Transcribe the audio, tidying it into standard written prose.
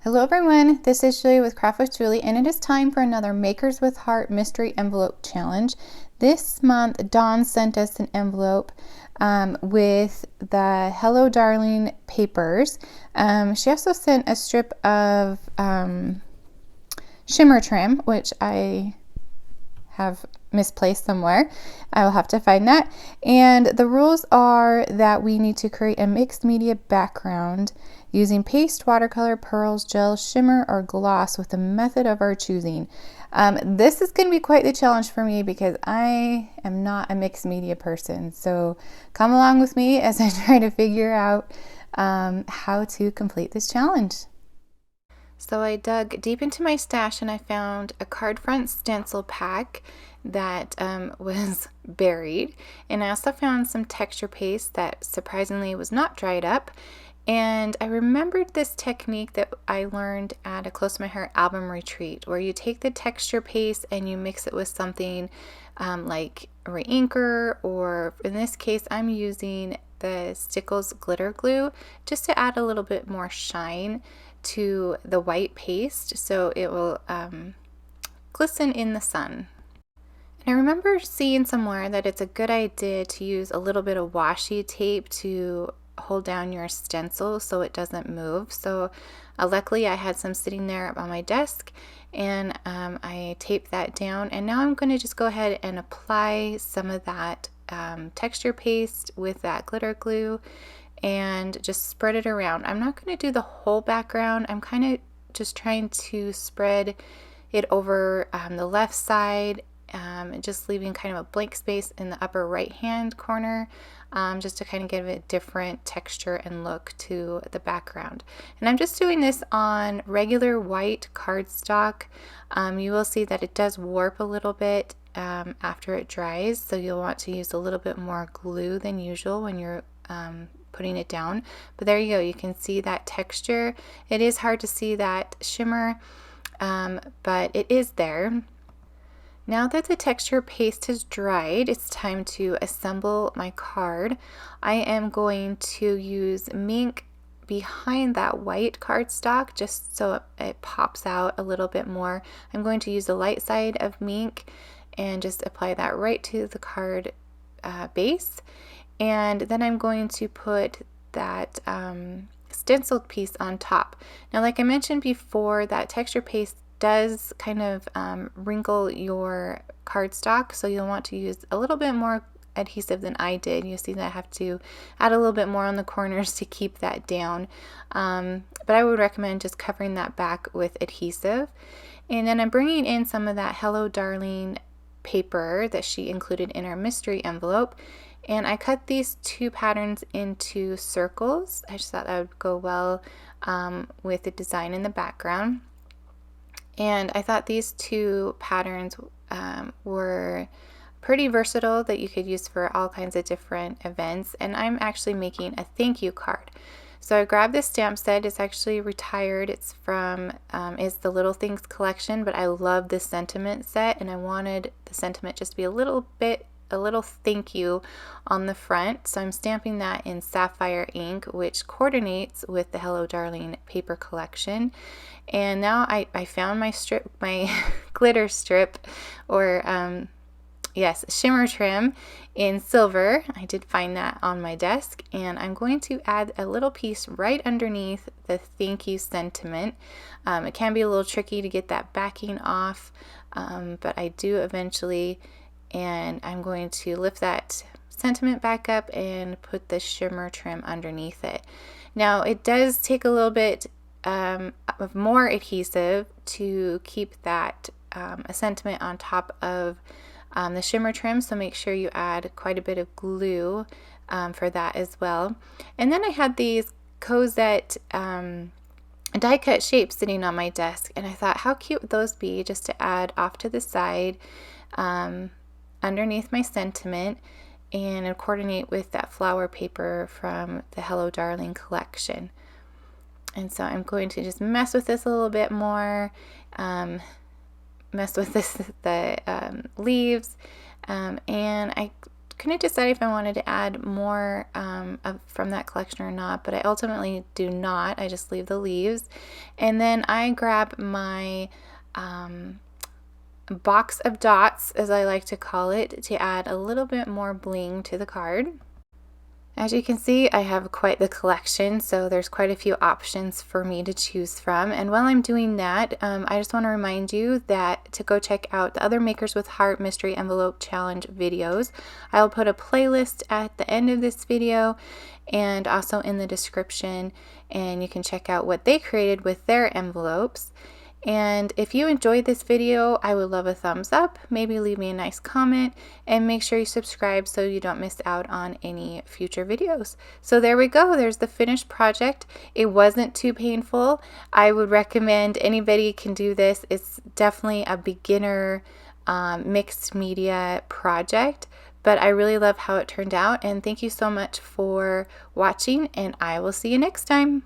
Hello everyone, this is Julie with Craft with Julie, and it is time for another Makers with Heart Mystery Envelope Challenge. This month, Dawn sent us an envelope with the Hello Darling papers. She also sent a strip of Shimmer trim, which I have misplaced somewhere. I will have to find that. And the rules are that we need to create a mixed media background using paste, watercolor, pearls, gel, shimmer, or gloss with a method of our choosing. This is going to be quite the challenge for me because I am not a mixed media person. So come along with me as I try to figure out how to complete this challenge. So I dug deep into my stash and I found a card front stencil pack that was buried. And I also found some texture paste that surprisingly was not dried up. And I remembered this technique that I learned at a Close to My Heart album retreat, where you take the texture paste and you mix it with something like a reinker, or in this case, I'm using the Stickles glitter glue just to add a little bit more shine to the white paste so it will glisten in the sun. And I remember seeing somewhere that it's a good idea to use a little bit of washi tape to hold down your stencil so it doesn't move. So luckily I had some sitting there on my desk, and I taped that down, and now I'm going to just go ahead and apply some of that texture paste with that glitter glue and just spread it around. I'm not going to do the whole background. I'm kind of just trying to spread it over the left side, and just leaving kind of a blank space in the upper right hand corner, just to kind of give a different texture and look to the background. And I'm just doing this on regular white cardstock. You will see that it does warp a little bit after it dries, so you'll want to use a little bit more glue than usual when you're putting it down. But there you go, you can see that texture. It is hard to see that shimmer, but it is there. Now that the texture paste has dried, it's time to assemble my card. I am going to use Mink behind that white cardstock just so it pops out a little bit more. I'm going to use the light side of Mink and just apply that right to the card base. And then I'm going to put that stenciled piece on top. Now, like I mentioned before, that texture paste does kind of wrinkle your cardstock, so you'll want to use a little bit more adhesive than I did. You see that I have to add a little bit more on the corners to keep that down, but I would recommend just covering that back with adhesive. And then I'm bringing in some of that Hello Darling paper that she included in our mystery envelope, and I cut these two patterns into circles. I just thought that would go well with the design in the background. And I thought these two patterns were pretty versatile, that you could use for all kinds of different events. And I'm actually making a thank you card. So I grabbed this stamp set. It's actually retired. It's from it's the Little Things collection, but I love this sentiment set, and I wanted the sentiment just to be a little thank you on the front. So I'm stamping that in Sapphire Ink, which coordinates with the Hello Darling paper collection. And now I found my glitter strip, or yes, shimmer trim in silver. I did find that on my desk, and I'm going to add a little piece right underneath the thank you sentiment. It can be a little tricky to get that backing off, but I do eventually. And I'm going to lift that sentiment back up and put the shimmer trim underneath it. Now, it does take a little bit of more adhesive to keep that a sentiment on top of the shimmer trim, so make sure you add quite a bit of glue for that as well. And then I had these Cosette die-cut shapes sitting on my desk, and I thought, how cute would those be just to add off to the side underneath my sentiment, and coordinate with that flower paper from the Hello Darling collection. And so I'm going to just mess with this a little bit more, mess with the leaves, and I couldn't decide if I wanted to add more from that collection or not, but I ultimately do not. I just leave the leaves. And then I grab my box of dots, as I like to call it, to add a little bit more bling to the card. As you can see, I have quite the collection, so there's quite a few options for me to choose from. And while I'm doing that, I just want to remind you that to go check out the other Makers with Heart Mystery Envelope Challenge videos. I'll put a playlist at the end of this video and also in the description, and you can check out what they created with their envelopes. And if you enjoyed this video, I would love a thumbs up, maybe leave me a nice comment, and make sure you subscribe so you don't miss out on any future videos. So there we go, there's the finished project. It wasn't too painful. I would recommend anybody can do this. It's definitely a beginner mixed media project, but I really love how it turned out, and thank you so much for watching, and I will see you next time.